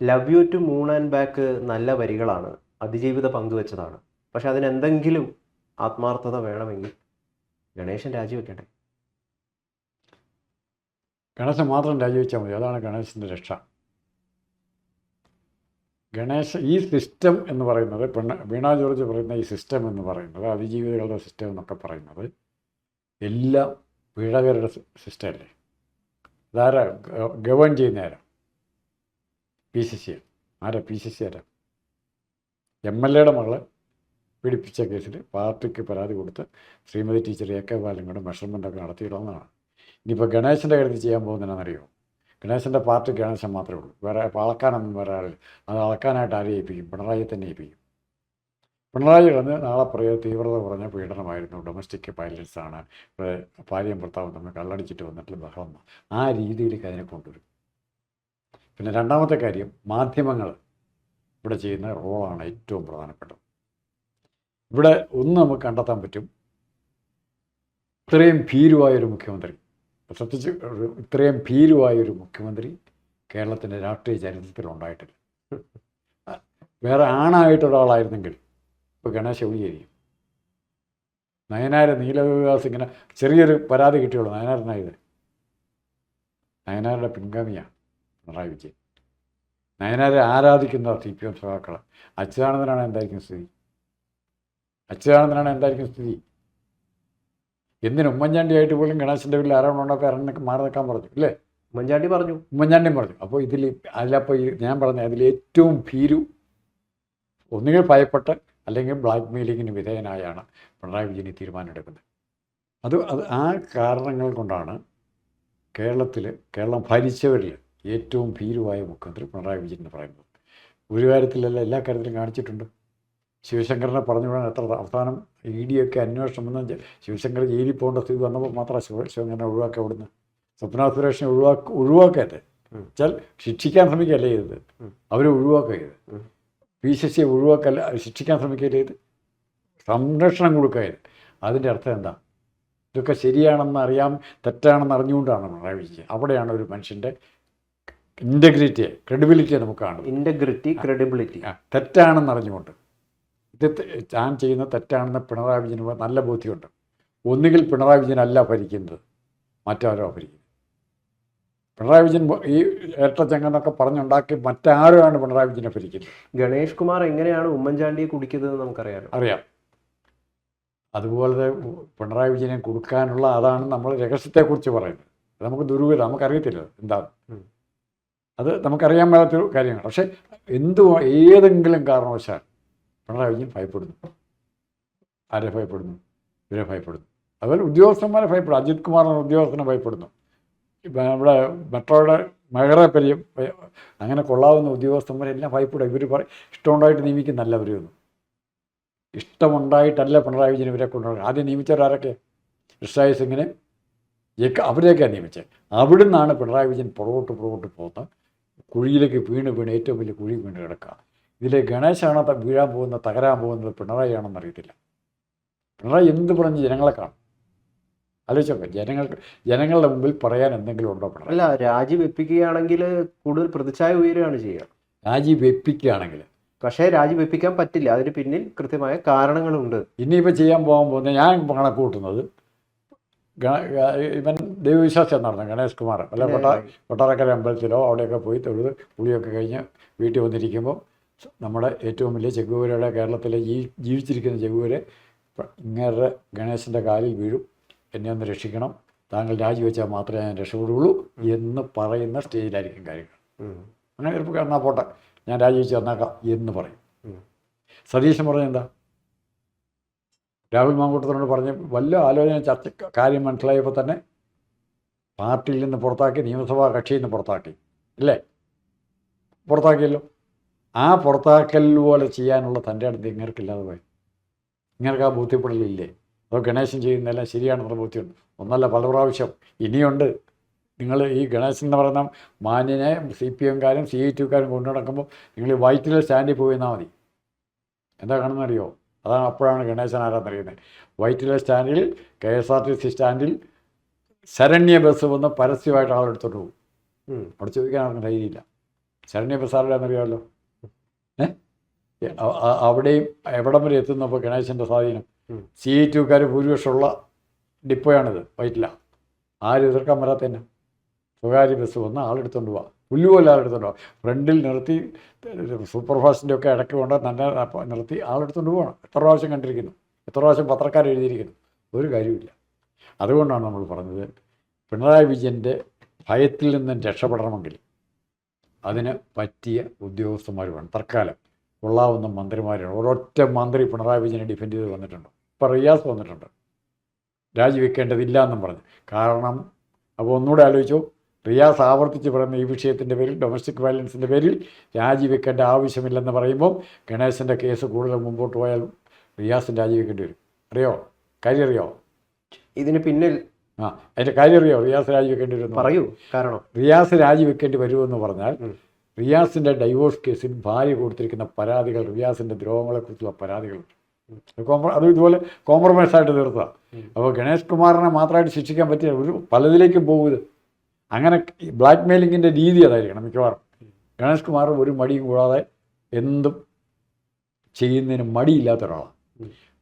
Love you to moon and back നല്ല വരികളാണ്, അതിജീവിത പങ്കുവെച്ചതാണ്. പക്ഷെ അതിനെന്തെങ്കിലും ആത്മാർത്ഥത വേണമെങ്കിൽ ഗണേശൻ രാജിവെക്കട്ടെ. ഗണേശൻ മാത്രം രാജിവെച്ചാൽ മതി, അതാണ് ഗണേശൻ്റെ രക്ഷ. ഈ സിസ്റ്റം എന്ന് പറയുന്നത്, വീണ ജോർജ് പറയുന്ന ഈ സിസ്റ്റം എന്ന് പറയുന്നത്, അതിജീവിതകളുടെ സിസ്റ്റം എന്നൊക്കെ പറയുന്നത് എല്ലാം പിഴകരുടെ സിസ്റ്റമല്ലേ? അതാരാ ഗവേൺ ചെയ്യുന്ന? PCC. PCC ആരാ? MLA മകളെ പീഡിപ്പിച്ച കേസിൽ പാർട്ടിക്ക് പരാതി കൊടുത്ത് ശ്രീമതി ടീച്ചർ AK ബാലൻ കൂടെ മെഷർമെൻ്റൊക്കെ നടത്തിയിടുന്നതാണ്. ഇനിയിപ്പോൾ ഗണേശൻ്റെ കാര്യത്തിൽ ചെയ്യാൻ പോകുന്നതിനാണെന്നറിയോ? ഗണേശൻ്റെ പാർട്ടി ഗണേശൻ മാത്രമേ ഉള്ളൂ, വേറെ അളക്കാനൊന്നും വേറെ ആളില്ല. അത് അളക്കാനായിട്ട് ആരെ ഏൽപ്പിക്കും? പിണറായി തന്നെ ഏൽപ്പിക്കും. പിണറായി കിടന്ന് നാളെ പറയുക തീവ്രത കുറഞ്ഞ പീഡനമായിരുന്നു, ഡൊമസ്റ്റിക് വയലൻസാണ്, ഭാര്യയും ഭർത്താവും തമ്മിൽ കള്ളടിച്ചിട്ട് വന്നിട്ടുള്ള ബഹളം, ആ രീതിയിലേക്ക് അതിനെ കൊണ്ടുവരും. പിന്നെ രണ്ടാമത്തെ കാര്യം, മാധ്യമങ്ങൾ ഇവിടെ ചെയ്യുന്ന റോളാണ് ഏറ്റവും പ്രധാനപ്പെട്ടത്. ഇവിടെ ഒന്ന് നമുക്ക് കണ്ടെത്താൻ പറ്റും, ഇത്രയും ഭീരുവായൊരു മുഖ്യമന്ത്രി, ശ്രദ്ധിച്ച്, ഇത്രയും ഭീരുവായൊരു മുഖ്യമന്ത്രി കേരളത്തിൻ്റെ രാഷ്ട്രീയ ചരിത്രത്തിൽ ഉണ്ടായിട്ടില്ല. വേറെ ആണായിട്ടൊരാളായിരുന്നെങ്കിൽ ഇപ്പോൾ ഗണേശ ഒഴിയായിരിക്കും. നയനാർ നീലവികാസ് ഇങ്ങനെ ചെറിയൊരു പരാതി കിട്ടിയുള്ളൂ. നയനാറിനായത് നയനാരുടെ പിൻഗാമിയാണ് പിണറായി വിജയൻ. നയനാരെ ആരാധിക്കുന്ന CPM സഖാക്കൾ. അച്യുതാനന്ദനാണ് എന്തായിരിക്കും സ്ഥിതി? എന്തിന് ഉമ്മൻചാണ്ടിയായിട്ട് പോലും ഗണേശൻ്റെ വീട്ടിൽ ആരോപണമൊക്കെ മാറി നിൽക്കാൻ പറഞ്ഞു, ഇല്ലേ? ഉമ്മൻചാണ്ടിയും പറഞ്ഞു. അപ്പോൾ അതിലപ്പോൾ ഞാൻ പറഞ്ഞ അതിലേറ്റവും ഭീരു ഒന്നുകിൽ ഭയപ്പെട്ട് അല്ലെങ്കിൽ ബ്ലാക്ക് മെയിലിങ്ങിന് വിധേയനായാണ് പിണറായി വിജയൻ ഈ തീരുമാനം എടുക്കുന്നത്. അത് ആ കാരണങ്ങൾ കൊണ്ടാണ് കേരളം ഭരിച്ചവരിൽ ഏറ്റവും ഭീരുവായ മുഖ്യമന്ത്രി പിണറായി വിജയൻ എന്ന് പറയുന്നത്. ഒരു കാര്യത്തിലല്ല, എല്ലാ കാര്യത്തിലും കാണിച്ചിട്ടുണ്ട്. ശിവശങ്കറിനെ പറഞ്ഞുവിടാൻ എത്ര അവസാനം ED ഒക്കെ അന്വേഷണം വന്ന് ശിവശങ്കർ ജയിലിൽ പോകേണ്ട സ്ഥിതി വന്നപ്പോൾ മാത്രമാണ് ശിവശങ്കരനെ ഒഴിവാക്കി. അവിടുന്ന് സ്വപ്ന സുരേഷിനെ ഒഴിവാക്കരുത് വെച്ചാൽ ശിക്ഷിക്കാൻ ശ്രമിക്കുകയല്ലേ ചെയ്തത്, അവരെ ഒഴിവാക്കരുത്. PCC ഒഴിവാക്കല്ല, ശിക്ഷിക്കാൻ ശ്രമിക്കുകയല്ലേ ചെയ്ത്, സംരക്ഷണം കൊടുക്കരുത്. അതിൻ്റെ അർത്ഥം എന്താ? ഇതൊക്കെ ശരിയാണെന്ന് അറിയാം, തെറ്റാണെന്ന് അറിഞ്ഞുകൊണ്ടാണ് പിണറായി വിജയൻ. അവിടെയാണ് ഒരു മനുഷ്യൻ്റെ ക്രെഡിബിലിറ്റിയെ നമുക്ക് കാണും. ക്രെഡിബിലിറ്റി തെറ്റാണെന്ന് അറിഞ്ഞുകൊണ്ട് ഇത് താൻ ചെയ്യുന്ന തെറ്റാണെന്ന് പിണറായി വിജയന് നല്ല ബോധ്യമുണ്ട്. ഒന്നുകിൽ പിണറായി വിജയനല്ല ഭരിക്കുന്നത്, മറ്റാരോ ഭരിക്കുന്നത്. പിണറായി വിജയൻ ഈ ഏട്ടച്ചെങ്ങെന്നൊക്കെ പറഞ്ഞുണ്ടാക്കി മറ്റാരുമാണ് പിണറായി വിജയനെ ഭരിക്കുന്നത്. ഗണേഷ് കുമാർ എങ്ങനെയാണ് ഉമ്മൻചാണ്ടിയെ കുടിക്കുന്നത് നമുക്കറിയാം. അതുപോലെ പിണറായി വിജയനെ കൊടുക്കാനുള്ള, അതാണ് നമ്മൾ രഹസ്യത്തെക്കുറിച്ച് പറയുന്നത്. അത് നമുക്ക് ദുരൂഹത, നമുക്കറിയത്തില്ല എന്താണ് അത്, നമുക്കറിയാൻ മേലാത്തൊരു കാര്യങ്ങൾ. പക്ഷേ ഏതെങ്കിലും കാരണവശാൽ പിണറായി വിജയൻ ഭയപ്പെടുന്നു. ആരെ ഭയപ്പെടുന്നു? ഇവരെ ഭയപ്പെടുന്നു. അതുപോലെ ഉദ്യോഗസ്ഥന്മാരെ ഭയപ്പെടും. അജിത് കുമാർ എന്ന ഉദ്യോഗസ്ഥനെ ഭയപ്പെടുന്നു. ഇപ്പം നമ്മുടെ മെട്രോയുടെ മേഖലപ്പരിയും അങ്ങനെ കൊള്ളാവുന്ന ഉദ്യോഗസ്ഥന്മാരെല്ലാം ഭയപ്പെടുക. ഇവർ ഇഷ്ടമുണ്ടായിട്ട് നിയമിക്കുന്നല്ല. അവരൊന്നും ഇഷ്ടമുണ്ടായിട്ടല്ല പിണറായി വിജയൻ ഇവരെ കൊണ്ടുപോകുന്നത്. ആദ്യം നിയമിച്ചവരാരൊക്കെ? ഋഷായി സിംഗിനെ അവരെയൊക്കെയാണ് നിയമിച്ചത്. അവിടെ നിന്നാണ് പിണറായി വിജയൻ പുറകോട്ട് പോകുന്ന കുഴിയിലേക്ക് വീണ് ഏറ്റവും വലിയ കുഴി വീണ് കിടക്കുക. ഇതിലെ ഗണേശാണോ വീഴാൻ പോകുന്നത്, തകരാൻ പോകുന്നത് പിണറായി ആണെന്ന് അറിയത്തില്ല. പിണറായി എന്ത് പറഞ്ഞ് ജനങ്ങളെ കാണും? ആലോചിച്ചോക്കെ, ജനങ്ങളുടെ മുമ്പിൽ പറയാൻ എന്തെങ്കിലും ഉണ്ടോ പിണറായി? അല്ല, രാജിവെപ്പിക്കുകയാണെങ്കിൽ കൂടുതൽ പ്രതിച്ഛായ ഉയരുകയാണ് ചെയ്യുക. രാജിവെപ്പിക്കുകയാണെങ്കിൽ, പക്ഷേ രാജിവെപ്പിക്കാൻ പറ്റില്ല. അതിന് പിന്നിൽ കൃത്യമായ കാരണങ്ങളുണ്ട്. ഇനിയിപ്പോൾ ചെയ്യാൻ പോകുന്നത് ഞാൻ കണക്ക് കൂട്ടുന്നത്, ഇവൻ ദൈവവിശ്വാസം നടന്നു ഗണേഷ് കുമാർ അല്ല കൊട്ടാരക്കര അമ്പലത്തിലോ അവിടെയൊക്കെ പോയി തൊഴുത് പുളിയൊക്കെ കഴിഞ്ഞ് വീട്ടിൽ വന്നിരിക്കുമ്പോൾ നമ്മുടെ ഏറ്റവും വലിയ ചെഗുവേരയുടെ, കേരളത്തിലെ ജീവിച്ചിരിക്കുന്ന ചെഗുവേര ഇങ്ങേറെ ഗണേശൻ്റെ കാലിൽ വീഴും, എന്നെ ഒന്ന് രക്ഷിക്കണം, താങ്കൾ രാജിവെച്ചാൽ മാത്രമേ ഞാൻ രക്ഷപ്പെടുകയുള്ളൂ എന്ന് പറയുന്ന സ്റ്റേജിലായിരിക്കും കാര്യങ്ങൾ. അങ്ങനെ ചിലപ്പോൾ എന്നാൽ പോട്ടെ ഞാൻ രാജിവെച്ച് തന്നേക്കാം എന്ന് പറയും. സതീശൻ പറഞ്ഞെന്താ? രാഹുൽ മാങ്കൂട്ടത്തിനോട് പറഞ്ഞ് വല്ല ആലോചന ചർച്ച കാര്യം മനസ്സിലായപ്പോൾ തന്നെ പാർട്ടിയിൽ നിന്ന് പുറത്താക്കി, നിയമസഭാ കക്ഷിയിൽ നിന്ന് പുറത്താക്കി, അല്ലേ? പുറത്താക്കിയല്ലോ. ആ പുറത്താക്കൽ പോലെ ചെയ്യാനുള്ള തൻ്റെ അടുത്ത് ഇങ്ങർക്കില്ലാതെ പോയി. ഇങ്ങർക്ക് ആ ബോധ്യപ്പെടലില്ലേ? അതോ ഗണേശൻ ചെയ്യുന്നതെല്ലാം ശരിയാണെന്നുള്ള ബോധ്യമുണ്ട്? ഒന്നല്ല, പല പ്രാവശ്യം ഇനിയുണ്ട്. നിങ്ങൾ ഈ ഗണേശൻ എന്ന് പറയുന്ന മാന്യനെ CPM-കാരും CIT-കാരും കൊണ്ടു നടക്കുമ്പോൾ നിങ്ങൾ വൈറ്റിലെ സ്റ്റാൻഡിൽ പോയി എന്നാൽ മതി. എന്താ കാണുന്നറിയോ? അതാണ് അപ്പോഴാണ് ഗണേശൻ ആരാന്നറിയുന്നത്. വൈറ്റിലെ സ്റ്റാൻഡിൽ, KSRTC സ്റ്റാൻഡിൽ ശരണ്യ ബസ് വന്ന് പരസ്യമായിട്ട് ആളെടുത്തോട്ട് പോകും. അവിടെ ചോദിക്കാൻ ആർക്കും ധൈര്യമില്ല. ശരണ്യ പ്രസാദ് എന്നറിയാമല്ലോ. അവിടെയും എവിടം വരെ എത്തുന്നപ്പോൾ ഗണേശൻ്റെ സ്വാധീനം. CITUക്കാർ ഭൂരിപക്ഷമുള്ള ഡിപ്പോയാണിത്, വൈറ്റില. ആരും എതിർക്കാൻ വരാത്തന്നെ. സ്വകാര്യ ബസ് വന്ന് ആളെടുത്തുകൊണ്ട് പോവാം, പുല്ലുപോലെ ആളെടുത്തുകൊണ്ട് പോവാം. ഫ്രണ്ടിൽ നിർത്തി സൂപ്പർ ഫാസ്റ്റിൻ്റെ ഒക്കെ ഇടയ്ക്ക് കൊണ്ട് നല്ല നിർത്തി ആളെടുത്തുകൊണ്ട് പോകണം. എത്ര പ്രാവശ്യം കണ്ടിരിക്കുന്നു, എത്ര പ്രാവശ്യം പത്രക്കാർ എഴുതിയിരിക്കുന്നു. ഒരു കാര്യമില്ല. അതുകൊണ്ടാണ് നമ്മൾ പറഞ്ഞത്, പിണറായി വിജയൻ്റെ ഭയത്തിൽ നിന്നും രക്ഷപ്പെടണമെങ്കിൽ അതിന് പറ്റിയ ഉദ്യോഗസ്ഥന്മാർ വേണം. തൽക്കാലം കൊള്ളാവുന്ന മന്ത്രിമാരാണ്. ഒരൊറ്റ മന്ത്രി പിണറായി വിജയനെ ഡിഫെൻഡ് ചെയ്ത് വന്നിട്ടുണ്ട്. ഇപ്പോൾ റിയാസ് വന്നിട്ടുണ്ട്, രാജിവെക്കേണ്ടതില്ല എന്നും പറഞ്ഞു. കാരണം അപ്പോൾ ഒന്നുകൂടെ ആലോചിച്ചു, റിയാസ് ആവർത്തിച്ച് പറയുന്ന ഈ വിഷയത്തിൻ്റെ പേരിൽ, ഡൊമസ്റ്റിക് വയലൻസിൻ്റെ പേരിൽ രാജിവെക്കേണ്ട ആവശ്യമില്ലെന്ന് പറയുമ്പോൾ ഗണേശൻ്റെ കേസ് കൂടുതൽ മുമ്പോട്ട് പോയാൽ റിയാസിന് രാജിവെക്കേണ്ടി വരും. അറിയോ? കാര്യം അറിയോ? ഇതിന് പിന്നിൽ അതിൻ്റെ കാര്യം അറിയോ? റിയാസ് രാജിവെക്കേണ്ടി വരും. പറയൂ കാരണം. റിയാസ് രാജിവെക്കേണ്ടി വരുമെന്ന് പറഞ്ഞാൽ, റിയാസിൻ്റെ ഡൈവോഴ്സ് കേസിൽ ഭാര്യ കൊടുത്തിരിക്കുന്ന പരാതികൾ, റിയാസിൻ്റെ ദ്രോഹങ്ങളെക്കുറിച്ചുള്ള പരാതികളുണ്ട്. അത് ഇതുപോലെ കോംപ്രമൈസായിട്ട് തീർത്തതാണ്. അപ്പോൾ ഗണേഷ് കുമാറിനെ മാത്രമായിട്ട് ശിക്ഷിക്കാൻ പറ്റിയ ഒരു പലതിലേക്കും പോകുന്നത്. അങ്ങനെ ബ്ലാക്ക് മെയിലിങ്ങിൻ്റെ രീതി അതായിരിക്കണം മിക്കവാറും. ഗണേഷ് കുമാർ ഒരു മടിയും കൂടാതെ എന്തും ചെയ്യുന്നതിന് മടിയില്ലാത്ത ഒരാളാണ്.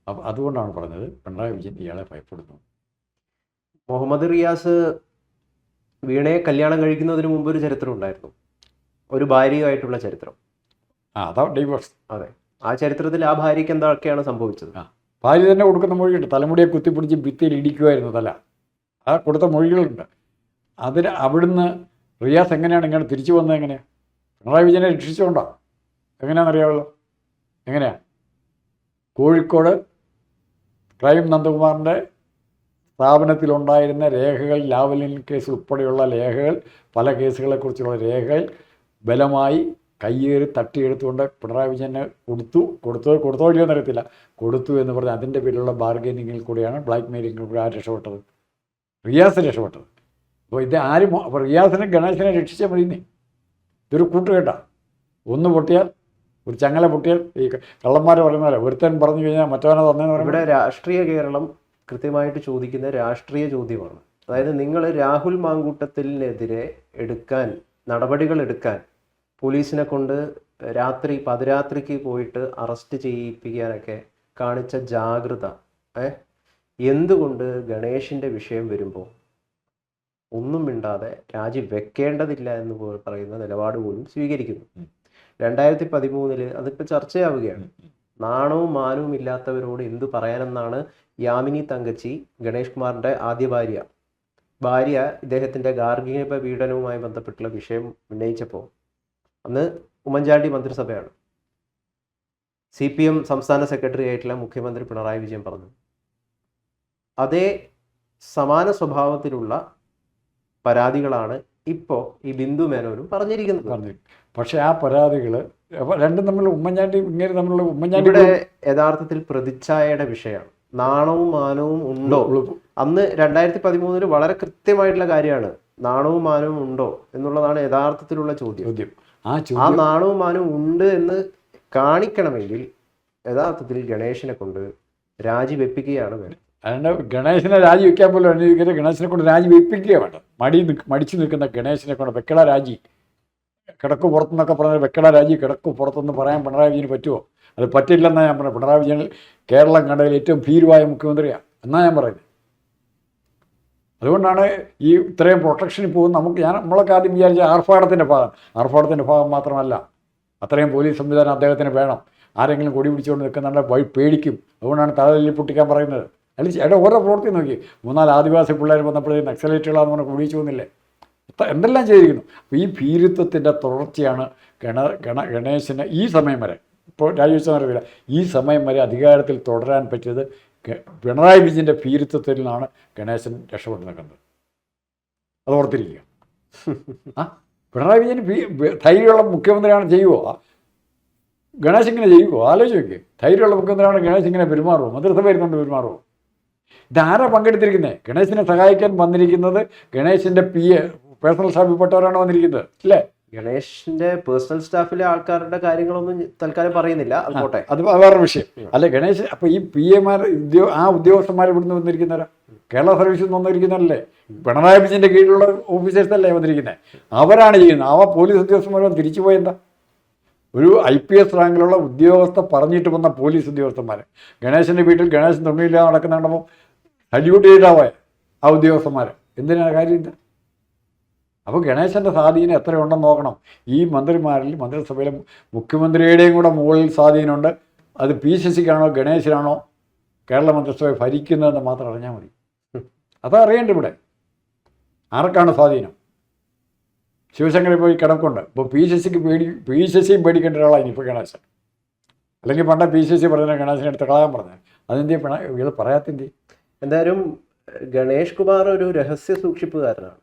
അപ്പം അതുകൊണ്ടാണ് പറഞ്ഞത് പിണറായി വിജയൻ ഇയാളെ ഭയപ്പെടുന്നു. മുഹമ്മദ് റിയാസ് വീണയെ കല്യാണം കഴിക്കുന്നതിന് മുമ്പ് ഒരു ചരിത്രം ഉണ്ടായിരുന്നു, ഒരു ഭാര്യയുമായിട്ടുള്ള ചരിത്രം. അതാ ഡൈവേഴ്സ്. അതെ, ആ ചരിത്രത്തിൽ ആ ഭാര്യയ്ക്ക് എന്തൊക്കെയാണ് സംഭവിച്ചത്? ഭാര്യ തന്നെ കൊടുക്കുന്ന മൊഴിയുണ്ട്. തലമുടിയെ കുത്തിപ്പിടിച്ച് ഭിത്തിയിൽ ഇടിക്കുമായിരുന്നു തല. ആ കൊടുത്ത മൊഴികളുണ്ട്. അതിന് അവിടുന്ന് റിയാസ് എങ്ങനെയാണ് ഇങ്ങനെ തിരിച്ചു വന്നത്? എങ്ങനെയാണ്? പിണറായി വിജയനെ രക്ഷിച്ചുകൊണ്ടോ? എങ്ങനെയാണെന്നറിയാമല്ലോ. എങ്ങനെയാണ്? കോഴിക്കോട് ക്രൈം നന്ദകുമാറിൻ്റെ സ്ഥാപനത്തിലുണ്ടായിരുന്ന രേഖകൾ, ലാവലിൻ കേസ് ഉൾപ്പെടെയുള്ള രേഖകൾ, പല കേസുകളെക്കുറിച്ചുള്ള രേഖകൾ ബലമായി കയ്യേറി തട്ടിയെടുത്തുകൊണ്ട് പിണറായി വിജയനെ കൊടുത്തോ ഇല്ലയോ എന്നറിയത്തില്ല, കൊടുത്തു എന്ന് പറഞ്ഞ് അതിൻ്റെ പേരിലുള്ള ബാർഗൈനിങ്ങിൽ കൂടിയാണ്, ബ്ലാക്ക് മെയിലിങ്ങിൽ കൂടി ആര് രക്ഷപ്പെട്ടത്? റിയാസ് രക്ഷപ്പെട്ടത്. അപ്പോൾ ഇത് ആരും, അപ്പോൾ റിയാസിനെ ഗണേശനെ രക്ഷിച്ചാൽ മതിയെന്നേ. ഇതൊരു കൂട്ടുകെട്ടാ. ഒന്ന് പൊട്ടിയാൽ, ഒരു ചങ്ങല പൊട്ടിയാൽ, ഈ കള്ളന്മാർ പറയുന്ന പോലെ ഒരുത്തൻ പറഞ്ഞു കഴിഞ്ഞാൽ മറ്റവനെ തന്നേന്ന് പറയുമ്പോൾ. ഇവിടെ രാഷ്ട്രീയ കേരളം കൃത്യമായിട്ട് ചോദിക്കുന്ന രാഷ്ട്രീയ ചോദ്യമാണ്. അതായത് നിങ്ങൾ രാഹുൽ മാങ്കൂട്ടത്തിനെതിരെ നടപടികൾ എടുക്കാൻ പോലീസിനെ കൊണ്ട് പാതിരാത്രിക്ക് പോയിട്ട് അറസ്റ്റ് ചെയ്യിപ്പിക്കാനൊക്കെ കാണിച്ച ജാഗ്രത, എന്തുകൊണ്ട് ഗണേഷിൻ്റെ വിഷയം വരുമ്പോൾ ഒന്നും മിണ്ടാതെ രാജിവെക്കേണ്ടതില്ല എന്ന് പറയുന്ന നിലപാട് പോലും സ്വീകരിക്കുന്നു? 2013 അതിപ്പോൾ ചർച്ചയാവുകയാണ്. നാണവും മാനവും ഇല്ലാത്തവരോട് എന്തു പറയാനെന്നാണ് യാമിനി തങ്കച്ചി, ഗണേഷ് കുമാറിൻ്റെ ആദ്യ ഭാര്യ ഇദ്ദേഹത്തിൻ്റെ ഗാർഹിക പീഡനവുമായി ബന്ധപ്പെട്ടുള്ള വിഷയം ഉന്നയിച്ചപ്പോൾ, അന്ന് ഉമ്മൻചാണ്ടി മന്ത്രിസഭയാണ്, CPM സംസ്ഥാന സെക്രട്ടറി ആയിട്ടുള്ള മുഖ്യമന്ത്രി പിണറായി വിജയൻ പറഞ്ഞു, അതേ സമാന സ്വഭാവത്തിലുള്ള പരാതികളാണ് ഇപ്പോൾ ഈ ബിന്ദു മേനോനും പറഞ്ഞിരിക്കുന്നത്. പക്ഷേ ആ പരാതികൾ രണ്ടും തമ്മിൽ ഉമ്മൻചാണ്ടി ഇവിടെ യഥാർത്ഥത്തിൽ പ്രതിച്ഛായയുടെ വിഷയമാണ്. നാണവും മാനവും ഉണ്ടോ? അന്ന് 2013 വളരെ കൃത്യമായിട്ടുള്ള കാര്യമാണ്. നാണവും മാനവും ഉണ്ടോ എന്നുള്ളതാണ് യഥാർത്ഥത്തിലുള്ള ചോദ്യം. ആ നാണവും മാനവും ഉണ്ട് എന്ന് കാണിക്കണമെങ്കിൽ യഥാർത്ഥത്തിൽ ഗണേശനെ കൊണ്ട് രാജിവെപ്പിക്കുകയാണ് വേണ്ടത്. അതുകൊണ്ട് ഗണേശനെ രാജിവെക്കാൻ പോലും അനുവദിക്കരുത്. ഗണേശനെ കൊണ്ട് രാജിവെപ്പിക്കുക വേണ്ട. മടിച്ചു നിൽക്കുന്ന ഗണേശനെ കൊണ്ട് വെക്കട രാജി, കിടക്കു പുറത്തുനിന്നൊക്കെ പറഞ്ഞാൽ വെക്കട രാജി, കിടക്കു പുറത്തുനിന്ന് പറയാൻ പിണറായി വിജയന് പറ്റുമോ? അത് പറ്റില്ലെന്നാണ് ഞാൻ പറഞ്ഞത്. പിണറായി വിജയൻ കേരളം കണ്ടതിൽ ഏറ്റവും ഭീരുവായ മുഖ്യമന്ത്രിയാണ് എന്നാണ് ഞാൻ പറയുന്നത്. അതുകൊണ്ടാണ് ഈ ഇത്രയും പ്രൊട്ടക്ഷനിൽ പോകുന്ന നമ്മളൊക്കെ ആദ്യം വിചാരിച്ച ആർഭാടത്തിൻ്റെ ഭാഗം മാത്രമല്ല, അത്രയും പോലീസ് സംവിധാനം അദ്ദേഹത്തിന് വേണം. ആരെങ്കിലും കൊടി പിടിച്ചുകൊണ്ട് നിൽക്കുന്നുണ്ട് പേടിക്കും. അതുകൊണ്ടാണ് തലതല്ലി പൊട്ടിക്കാൻ പറയുന്നത്. അല്ലെങ്കിൽ ഓരോ പ്രവൃത്തി നോക്കി, 3-4 ആദിവാസി പിള്ളേർ വന്നപ്പോഴേ നക്സലേറ്റുകളാന്ന് പറഞ്ഞാൽ കുടിച്ചു പോകുന്നില്ലേ? എന്തെല്ലാം ചെയ്തിരിക്കുന്നു. അപ്പോൾ ഈ ഭീരുത്വത്തിൻ്റെ തുടർച്ചയാണ് ഗണേശന് ഈ സമയം വരെ, ഇപ്പോൾ രാജിവെച്ചറിയില്ല, ഈ സമയം വരെ അധികാരത്തിൽ തുടരാൻ പറ്റിയത് പിണറായി വിജയൻ്റെ ഭീരുത്വത്തിൽ നിന്നാണ് ഗണേശൻ രക്ഷപ്പെട്ടു നിൽക്കുന്നത്. അത് ഓർത്തിരിക്കുക. പിണറായി വിജയൻ ധൈര്യമുള്ള മുഖ്യമന്ത്രിയാണ് ചെയ്യുമോ? ഗണേശ് ഇങ്ങനെ ചെയ്യുമോ? ആലോചിച്ച് നോക്കി. ധൈര്യമുള്ള മുഖ്യമന്ത്രിയാണ് ഗണേശ് ഇങ്ങനെ പെരുമാറുമോ? മന്ത്രിസഭ ഇരുന്നുകൊണ്ട് പെരുമാറുമോ? ഇതാരാ പങ്കെടുത്തിരിക്കുന്നത്? ഗണേശിനെ സഹായിക്കാൻ വന്നിരിക്കുന്നത് ഗണേശിൻ്റെ പേഴ്സണൽ സ്റ്റാഫിൽപ്പെട്ടവരാണ് വന്നിരിക്കുന്നത്, അല്ലേ? ഗണേഷിന്റെ പേഴ്സണൽ സ്റ്റാഫിലെ ആൾക്കാരുടെ കാര്യങ്ങളൊന്നും തൽക്കാലം പറയുന്നില്ല, അത് പോട്ടെ, അത് വേറെ വിഷയം. അല്ല ഗണേശ്, അപ്പോൾ ഈ PA ആ ഉദ്യോഗസ്ഥന്മാർ ഇവിടുന്ന് വന്നിരിക്കുന്നവരാ, കേരള സർവീസിൽ നിന്ന് വന്നിരിക്കുന്നവരല്ലേ, പിണറായി വിജയൻ്റെ കീഴിലുള്ള ഓഫീസേഴ്സ് അല്ലേ വന്നിരിക്കുന്നത്, അവരാണ് ചെയ്യുന്നത്. ആ പോലീസ് ഉദ്യോഗസ്ഥന്മാരും തിരിച്ചു പോയെന്താ? ഒരു IPS റാങ്കിലുള്ള ഉദ്യോഗസ്ഥ പറഞ്ഞിട്ട് വന്ന പോലീസ് ഉദ്യോഗസ്ഥന്മാർ ഗണേശൻ്റെ വീട്ടിൽ ഗണേശൻ തുണിയില്ലാതെ നടക്കുന്നുണ്ടപ്പോൾ സല്യൂട്ട് ചെയ്താ പോയ ആ ഉദ്യോഗസ്ഥന്മാർ. എന്തിനാണ് കാര്യം ഇത്? അപ്പോൾ ഗണേശൻ്റെ സ്വാധീനം എത്രയുണ്ടെന്ന് നോക്കണം. ഈ മന്ത്രിമാരിൽ മന്ത്രിസഭയിലെ മുഖ്യമന്ത്രിയുടെയും കൂടെ മുകളിൽ സ്വാധീനമുണ്ട്. അത് PCCക്കാണോ ഗണേശനാണോ കേരള മന്ത്രിസഭ ഭരിക്കുന്നതെന്ന് മാത്രം അറിഞ്ഞാൽ മതി. അതറിയേണ്ട ഇവിടെ ആർക്കാണ് സ്വാധീനം. ശിവശങ്കറിൽ പോയി കിടക്കുന്നുണ്ട്. ഇപ്പോൾ PCCയും പേടിക്കേണ്ട ഒരാളാണ് ഇപ്പോൾ ഗണേശൻ. അല്ലെങ്കിൽ പണ്ട PCC പറഞ്ഞ ഗണേശനെ എടുത്ത് കളയാൻ പറഞ്ഞത്. അതെന്തിയ ഇത് പറയാത്തെന്തി? എന്തായാലും ഗണേഷ് കുമാർ ഒരു രഹസ്യ സൂക്ഷിപ്പുകാരനാണ്.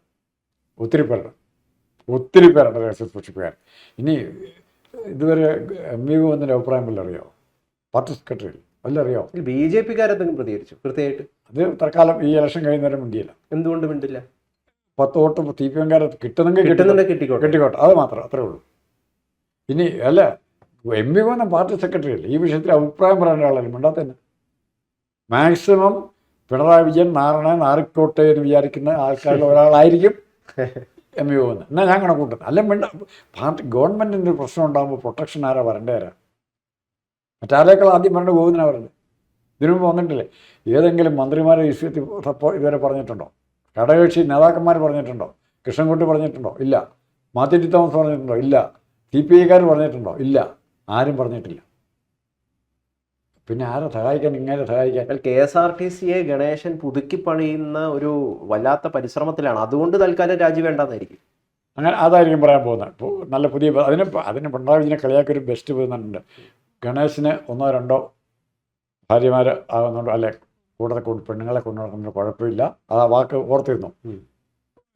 ഒത്തിരി പേരുടെ രഹസ്യ സൂക്ഷിപ്പുകാരൻ. ഇനി ഇതുവരെ MV ഗോവിന്ദൻ്റെ അഭിപ്രായം വല്ല അറിയോ? പാർട്ടി സെക്രട്ടറി വല്ല അറിയോ? BJP-കാരെന്തെങ്കിലും പ്രതികരിച്ചു കൃത്യമായിട്ട്? അത് തൽക്കാലം ഈ ഇലക്ഷൻ കഴിയുന്നവരെ മിണ്ടിയില്ല. എന്തുകൊണ്ട് മിണ്ടില്ല? 10 വോട്ട് CPM-കാരെ കിട്ടുന്നെങ്കിൽ കിട്ടിക്കോട്ടെ, അത് മാത്രം, അത്രേ ഉള്ളൂ. ഇനി അല്ല, MV ഗോവിന്ദൻ പാർട്ടി സെക്രട്ടറി അല്ലേ, ഈ വിഷയത്തിൽ അഭിപ്രായം പറയേണ്ട ആളല്ലേ, മിണ്ടാത്തന്നെ. മാക്സിമം പിണറായി വിജയൻ നാറിക്കോട്ടെ എന്ന് വിചാരിക്കുന്ന ആൾക്കാരിൽ ഒരാളായിരിക്കും MV ഗോവിന്ദൻ. എന്നാൽ ഞാൻ കണക്കൂട്ടുന്നത് അല്ല, പാർട്ടി ഗവൺമെൻറ്റിൻ്റെ ഒരു പ്രശ്നം ഉണ്ടാകുമ്പോൾ പ്രൊട്ടക്ഷൻ ആരാ വരണ്ടേരാ? മറ്റാരേക്കാൾ ആദ്യം വരേണ്ട ഗോവിന്ദനാണ് വരേണ്ടത്. ഇതിനു മുമ്പ് വന്നിട്ടില്ലേ? ഏതെങ്കിലും മന്ത്രിമാരെ വിഷയത്തിൽ ഇതുവരെ പറഞ്ഞിട്ടുണ്ടോ? ഘടകകക്ഷി നേതാക്കന്മാർ പറഞ്ഞിട്ടുണ്ടോ? കൃഷ്ണൻകുട്ടി പറഞ്ഞിട്ടുണ്ടോ? ഇല്ല. മാത്യു ടി തോമസ് പറഞ്ഞിട്ടുണ്ടോ? ഇല്ല. CPI-കാർ പറഞ്ഞിട്ടുണ്ടോ? ഇല്ല. ആരും പറഞ്ഞിട്ടില്ല. പിന്നെ ആരെ സഹായിക്കാൻ, ഇങ്ങനെ സഹായിക്കാൻ? KSRTCയെ ഗണേശൻ പുതുക്കി പണിയുന്ന ഒരു വല്ലാത്ത പരിശ്രമത്തിലാണ്. അതുകൊണ്ട് തൽക്കാലം രാജി വേണ്ടെന്നായിരിക്കും. അങ്ങനെ അതായിരിക്കും പറയാൻ പോകുന്നത്. ഇപ്പോൾ നല്ല പുതിയ അതിന് പിണറായി വിജയനെ കളിയാക്കൊരു ബെസ്റ്റ് പോകുന്നുണ്ട്. ഗണേശന് 1 2 ഭാര്യമാർ ആകുന്നുണ്ടോ, അല്ലെ കൂടുതൽ പെണ്ണുങ്ങളെ കൊണ്ടു നടക്കുന്നത് കുഴപ്പമില്ല. ആ വാക്ക് ഓർത്തിരുന്നു.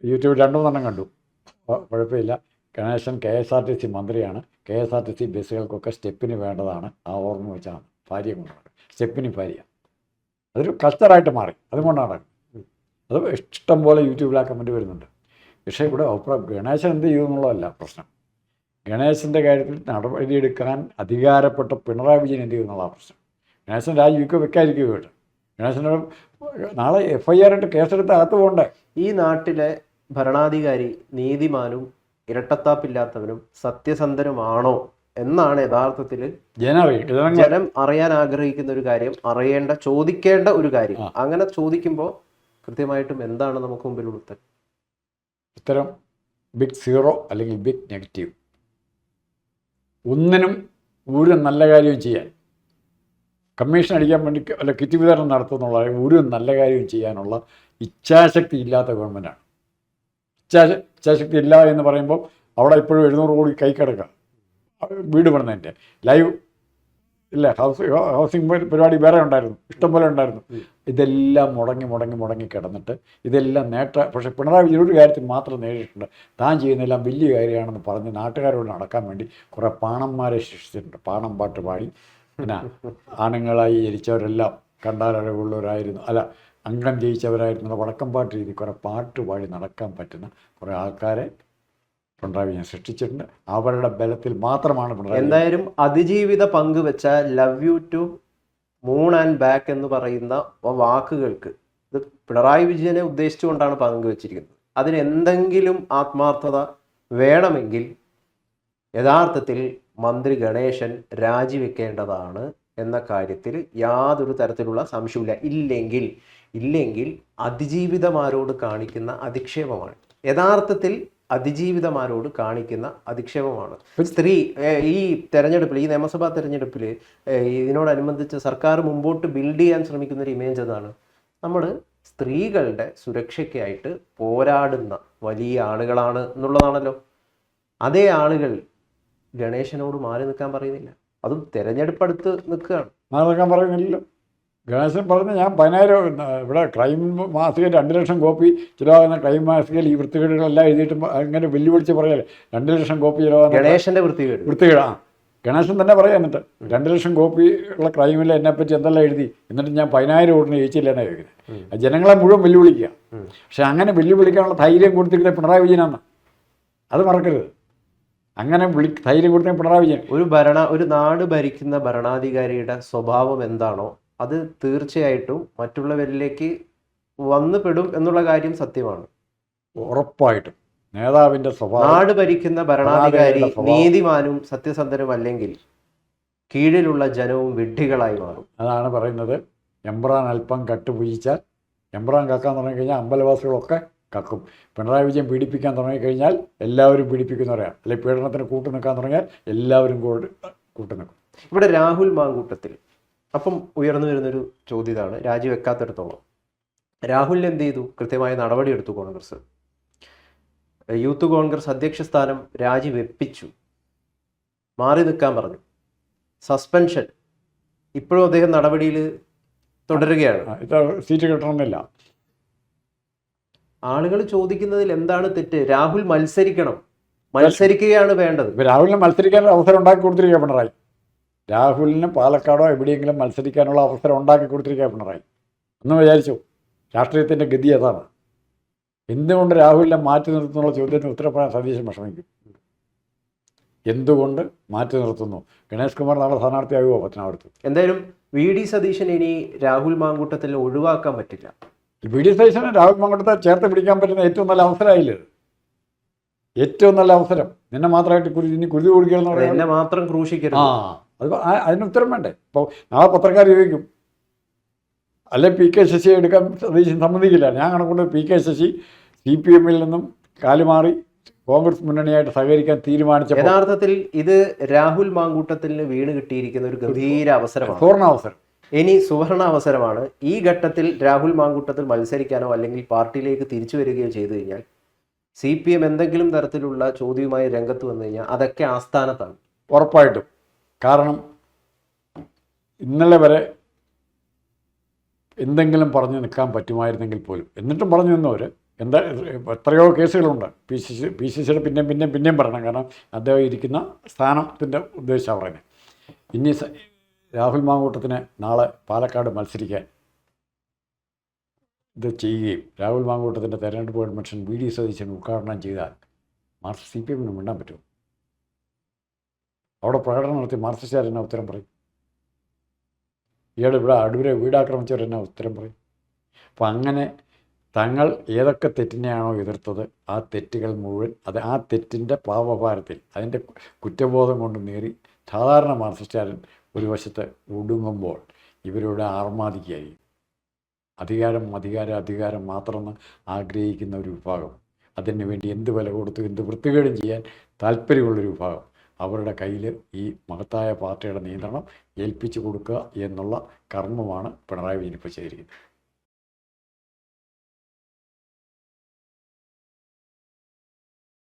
യൂട്യൂബിൽ 2-3 കണ്ടു. കുഴപ്പമില്ല. ഗണേശൻ KSRTC മന്ത്രിയാണ്. KSRTC ബസ്സുകൾക്കൊക്കെ സ്റ്റെപ്പിന് വേണ്ടതാണ്. ആ ഓർമ്മ വെച്ചാണ് ഭാര്യ കൊണ്ടാണ് സ്റ്റെപ്പിന് ഭാര്യ. അതൊരു കൾച്ചറായിട്ട് മാറി. അതുകൊണ്ടാണ് അത് ഇഷ്ടം പോലെ യൂട്യൂബിൽ ആ കമൻറ്റ് വരുന്നുണ്ട്. പക്ഷേ ഇവിടെ ഗണേശൻ എന്ത് ചെയ്യുമെന്നുള്ളതല്ല പ്രശ്നം. ഗണേശൻ്റെ കാര്യത്തിൽ നടപടിയെടുക്കാൻ അധികാരപ്പെട്ട പിണറായി വിജയൻ എന്ത് ചെയ്യുമെന്നുള്ള പ്രശ്നം. ഗണേശൻ വെക്കാതിരിക്കുകയോ കേട്ടോ. ഗണേശനോട് നാളെ FIR ഇട്ട് കേസെടുത്ത് അകത്ത് പോകണ്ടേ? ഈ നാട്ടിലെ ഭരണാധികാരി നീതിമാനും ഇരട്ടത്താപ്പില്ലാത്തവനും സത്യസന്ധനുമാണോ എന്നാണ് യഥാർത്ഥത്തിൽ ജനം അറിയാൻ ആഗ്രഹിക്കുന്ന ഒരു കാര്യം, ചോദിക്കേണ്ട ഒരു കാര്യം. അങ്ങനെ ചോദിക്കുമ്പോൾ കൃത്യമായിട്ടും എന്താണ് നമുക്ക് മുമ്പിലുള്ള ഉത്തരം? ബിഗ് 0 അല്ലെങ്കിൽ ബിഗ് നെഗറ്റീവ്. ഒന്നിനും ഒരു നല്ല കാര്യവും ചെയ്യാൻ, കമ്മീഷൻ അടിക്കാൻ വേണ്ടി അല്ല കിറ്റ് വിതരണം നടത്തുന്നുള്ള ഒരു നല്ല കാര്യവും ചെയ്യാനുള്ള ഇച്ഛാശക്തി ഇല്ലാത്ത ഗവൺമെൻറ്റാണ്. ഇച്ഛാശക്തി ഇല്ല എന്ന് പറയുമ്പോൾ അവിടെ ഇപ്പോഴും 700 കോടി കൈ കിടക്കുക. വീട് പണിതിൻ്റെ ലൈവ് ഇല്ല, ഹൗസിംഗ് പരിപാടി വേറെ ഉണ്ടായിരുന്നു, ഇഷ്ടംപോലെ ഉണ്ടായിരുന്നു. ഇതെല്ലാം മുടങ്ങി കിടന്നിട്ട് ഇതെല്ലാം പക്ഷേ പിണറായി വിജയൻ ഒരു കാര്യത്തിൽ മാത്രം നേടിയിട്ടുണ്ട്. താൻ ചെയ്യുന്നതെല്ലാം വലിയ കാര്യമാണെന്ന് പറഞ്ഞ് നാട്ടുകാരോട് നടക്കാൻ വേണ്ടി കുറേ പാണന്മാരെ സൃഷ്ടിച്ചിട്ടുണ്ട്. പാണം പാട്ട് പാടി പിന്നെ ആണുങ്ങളായി ജനിച്ചവരെല്ലാം കണ്ടാലഴകുള്ളവരായിരുന്നു, അല്ല അംഗം ജയിച്ചവരായിരുന്നു, വടക്കം പാട്ട് രീതി കുറേ പാട്ട് പാടി നടക്കാൻ പറ്റുന്ന കുറേ ആൾക്കാരെ പിണറായി വിജയൻ സൃഷ്ടിച്ചിട്ടുണ്ട്. അവരുടെ ബലത്തിൽ മാത്രമാണ് പിണറായി. എന്തായാലും അതിജീവിത പങ്കുവെച്ച love you to moon and back എന്ന് പറയുന്ന വാക്കുകൾക്ക് ഇത് പിണറായി വിജയനെ ഉദ്ദേശിച്ചുകൊണ്ടാണ് പങ്കുവെച്ചിരിക്കുന്നത്. അതിന് എന്തെങ്കിലും ആത്മാർത്ഥത വേണമെങ്കിൽ യഥാർത്ഥത്തിൽ മന്ത്രി ഗണേശൻ രാജിവെക്കേണ്ടതാണ് എന്ന കാര്യത്തിൽ യാതൊരു തരത്തിലുള്ള സംശയമില്ല. ഇല്ലെങ്കിൽ അതിജീവിതമാരോട് കാണിക്കുന്ന അധിക്ഷേപമാണ്. യഥാർത്ഥത്തിൽ അതിജീവിതമാരോട് കാണിക്കുന്ന അധിക്ഷേപമാണ്. സ്ത്രീ ഈ തെരഞ്ഞെടുപ്പിൽ, ഈ നിയമസഭാ തെരഞ്ഞെടുപ്പിൽ ഇതിനോടനുബന്ധിച്ച് സർക്കാർ മുമ്പോട്ട് ബിൽഡ് ചെയ്യാൻ ശ്രമിക്കുന്ന ഒരു ഇമേജ് അതാണ്. നമ്മൾ സ്ത്രീകളുടെ സുരക്ഷയ്ക്കായിട്ട് പോരാടുന്ന വലിയ ആളുകളാണ് എന്നുള്ളതാണല്ലോ. അതേ ആളുകൾ ഗണേശനോട് മാറി നിൽക്കാൻ പറയുന്നില്ല. അതും തെരഞ്ഞെടുപ്പ് അടുത്ത് നിൽക്കുകയാണ്. മാറി നിൽക്കാൻ പറയുന്നില്ലല്ലോ. ഗണേശൻ പറഞ്ഞ് ഞാൻ 10,000 ഇവിടെ ക്രൈം മാസിക 2 ലക്ഷം കോപ്പി ചിലവാകുന്ന ക്രൈം മാസികയിൽ ഈ വൃത്തികേടുകളെല്ലാം എഴുതിയിട്ട് അങ്ങനെ വെല്ലുവിളിച്ച് പറയല്ലേ 2 ലക്ഷം കോപ്പി ചിലവാകുന്ന ഗണേശൻ്റെ വൃത്തികേട്. ഗണേശൻ തന്നെ പറയാം. എന്നിട്ട് 2 ലക്ഷം കോപ്പി ഉള്ള ക്രൈമിൽ എന്നെപ്പറ്റി എന്തെല്ലാം എഴുതി, എന്നിട്ട് ഞാൻ 10,000 വോട്ടിന് ജയിച്ചില്ലെന്നാണ് ചോദിക്കുന്നത്. ജനങ്ങളെ മുഴുവൻ വെല്ലുവിളിക്കുക. പക്ഷെ അങ്ങനെ വെല്ലുവിളിക്കാനുള്ള ധൈര്യം കൊടുത്തിട്ട് പിണറായി വിജയനാണ്. അത് മറക്കരുത്. അങ്ങനെ ധൈര്യം കൊടുത്ത പിണറായി വിജയൻ. ഒരു നാട് ഭരിക്കുന്ന ഭരണാധികാരിയുടെ സ്വഭാവം എന്താണോ അത് തീർച്ചയായിട്ടും മറ്റുള്ളവരിലേക്ക് വന്നുപെടും എന്നുള്ള കാര്യം സത്യമാണ്. ഉറപ്പായിട്ടും നേതാവിൻ്റെ സ്വഭാവം, നാട് ഭരിക്കുന്ന ഭരണാധികാരി നീതിമാനും സത്യസന്ധനും അല്ലെങ്കിൽ കീഴിലുള്ള ജനവും വിഡ്ഢികളായി മാറും. അതാണ് പറയുന്നത്. എമ്പ്രാൻ അല്പം കട്ടുപൂജിച്ചാൽ, എമ്പ്രാൻ കക്കാൻ തുടങ്ങിക്കഴിഞ്ഞാൽ അമ്പലവാസികളൊക്കെ കക്കും. പിണറായി വിജയൻ പീഡിപ്പിക്കാൻ തുടങ്ങിക്കഴിഞ്ഞാൽ എല്ലാവരും പീഡിപ്പിക്കുന്ന പറയാം, അല്ലെങ്കിൽ പീഡനത്തിന് കൂട്ടു നിൽക്കാൻ തുടങ്ങിയാൽ എല്ലാവരും കൂട്ടു നിൽക്കും. ഇവിടെ രാഹുൽ മാങ്കൂട്ടത്തിൽ അപ്പം ഉയർന്നു വരുന്നൊരു ചോദ്യമാണ്, രാജിവെക്കാത്തിടത്തോളം രാഹുലിന് എന്ത് ചെയ്തു? കൃത്യമായ നടപടിയെടുത്തു കോൺഗ്രസ്. യൂത്ത് കോൺഗ്രസ് അധ്യക്ഷ സ്ഥാനം രാജിവെപ്പിച്ചു, മാറി നിൽക്കാൻ പറഞ്ഞു, സസ്പെൻഷൻ. ഇപ്പോഴും അദ്ദേഹം നടപടിയിൽ തുടരുകയാണ്. സീറ്റ് കിട്ടണമെന്നില്ല. ആളുകൾ ചോദിക്കുന്നതിൽ എന്താണ് തെറ്റ്? രാഹുൽ മത്സരിക്കണം, മത്സരിക്കുകയാണ് വേണ്ടത്. രാഹുലിന് മത്സരിക്കാനുള്ള അവസരം ഉണ്ടാക്കി കൊടുത്തിരിക്കുക പിണറായി. രാഹുലിന് പാലക്കാടോ എവിടെയെങ്കിലും മത്സരിക്കാനുള്ള അവസരം ഉണ്ടാക്കി കൊടുത്തിരിക്കുക പിണറായി. ഒന്ന് വിചാരിച്ചു, രാഷ്ട്രീയത്തിൻ്റെ ഗതി അതാണ്. എന്തുകൊണ്ട് രാഹുലിനെ മാറ്റി നിർത്തുന്നുള്ള ചോദ്യത്തിന് ഉത്തരം പറയാൻ സതീശൻ വിഷമിക്കും. എന്തുകൊണ്ട് മാറ്റി നിർത്തുന്നു? ഗണേഷ് കുമാർ നാളെ സ്ഥാനാർത്ഥിയാകുമോ പത്തനാപുരത്ത്? എന്തായാലും VD സതീശൻ ഇനി രാഹുൽ മാങ്കൂട്ടത്തിൽ ഒഴിവാക്കാൻ പറ്റില്ല. VD സതീശന് രാഹുൽ മാങ്കൂട്ടത്തെ ചേർത്ത് പിടിക്കാൻ പറ്റുന്ന ഏറ്റവും നല്ല അവസരമായില്ലേ? ഏറ്റവും നല്ല അവസരം. നിന്നെ മാത്രമായിട്ട് ഇനി കുരുതി കൊടുക്കുകയെന്ന് പറയുന്നത്, എന്നെ മാത്രം ക്രൂശിക്കരുത്. അത് അതിന് ഉത്തരം വേണ്ടേ? ഇപ്പോൾ നാളെ പത്രക്കാർ ചോദിക്കും, അല്ലെ PK ശശിയെ എടുക്കാൻ സതീശൻ സമ്മതിക്കില്ല. ഞാൻ കണക്കൊണ്ട് PK ശശി CPM നിന്നും കാലുമാറി കോൺഗ്രസ് മുന്നണിയായിട്ട് സഹകരിക്കാൻ തീരുമാനിച്ച യഥാർത്ഥത്തിൽ ഇത് രാഹുൽ മാങ്കൂട്ടത്തിന് വീണ് കിട്ടിയിരിക്കുന്ന ഒരു ഗംഭീര അവസരമാണ്, സുവർണാവസരം. ഇനി സുവർണ അവസരമാണ്. ഈ ഘട്ടത്തിൽ രാഹുൽ മാങ്കൂട്ടത്തിൽ മത്സരിക്കാനോ അല്ലെങ്കിൽ പാർട്ടിയിലേക്ക് തിരിച്ചു വരികയോ ചെയ്തു കഴിഞ്ഞാൽ CPM എന്തെങ്കിലും തരത്തിലുള്ള ചോദ്യവുമായി രംഗത്ത് വന്നു കഴിഞ്ഞാൽ അതൊക്കെ ആസ്ഥാനത്താണ് ഉറപ്പായിട്ടും. കാരണം ഇന്നലെ വരെ എന്തെങ്കിലും പറഞ്ഞു നിൽക്കാൻ പറ്റുമായിരുന്നെങ്കിൽ പോലും, എന്നിട്ടും പറഞ്ഞു നിന്നവർ എത്രയോ കേസുകളുണ്ട്. PCCയുടെ പിന്നെയും പറയണം, കാരണം അദ്ദേഹം ഇരിക്കുന്ന സ്ഥാനത്തിൻ്റെ ഉദ്ദേശിച്ചാണ് പറയുന്നത്. ഇനി രാഹുൽ മാങ്കൂട്ടത്തിന് നാളെ പാലക്കാട് മത്സരിക്കാൻ ഇത് ചെയ്യുകയും രാഹുൽ മാങ്കൂട്ടത്തിൻ്റെ തെരഞ്ഞെടുപ്പ് കൺവെൻഷൻ VD സതീശൻ ഉദ്ഘാടനം ചെയ്താൽ CPM മിണ്ടാൻ പറ്റുമോ? അവിടെ പ്രകടനം നടത്തി മാർക്സിസ്റ്റുകാരെന്നാ ഉത്തരം പറയും? ഇയാൾ ഇവിടെ അടൂരെ വീടാക്രമിച്ചവരെന്നാ ഉത്തരം പറയും? അപ്പം അങ്ങനെ തങ്ങൾ ഏതൊക്കെ തെറ്റിനെയാണോ എതിർത്തത് ആ തെറ്റുകൾ മുഴുവൻ ആ തെറ്റിൻ്റെ പാപഭാരത്തിൽ അതിൻ്റെ കുറ്റബോധം കൊണ്ട് നേറി സാധാരണ മാർക്സിസ്റ്റുകാരൻ ഒരു വശത്ത് ഒടുങ്ങുമ്പോൾ ഇവരുടെ ആർമാദിക്കായി അധികാരം മാത്രമെന്ന് ആഗ്രഹിക്കുന്ന ഒരു വിഭാഗം, അതിനു വേണ്ടി എന്ത് വില കൊടുത്തു എന്ത് വൃത്തികേടും ചെയ്യാൻ താല്പര്യമുള്ളൊരു വിഭാഗം, അവരുടെ കയ്യിൽ ഈ മഹത്തായ പാർട്ടിയുടെ നിയന്ത്രണം ഏൽപ്പിച്ചു കൊടുക്കുക എന്നുള്ള കർമ്മമാണ് പിണറായി വിജയൻ ഇപ്പോൾ ചെയ്തിരിക്കുന്നത്.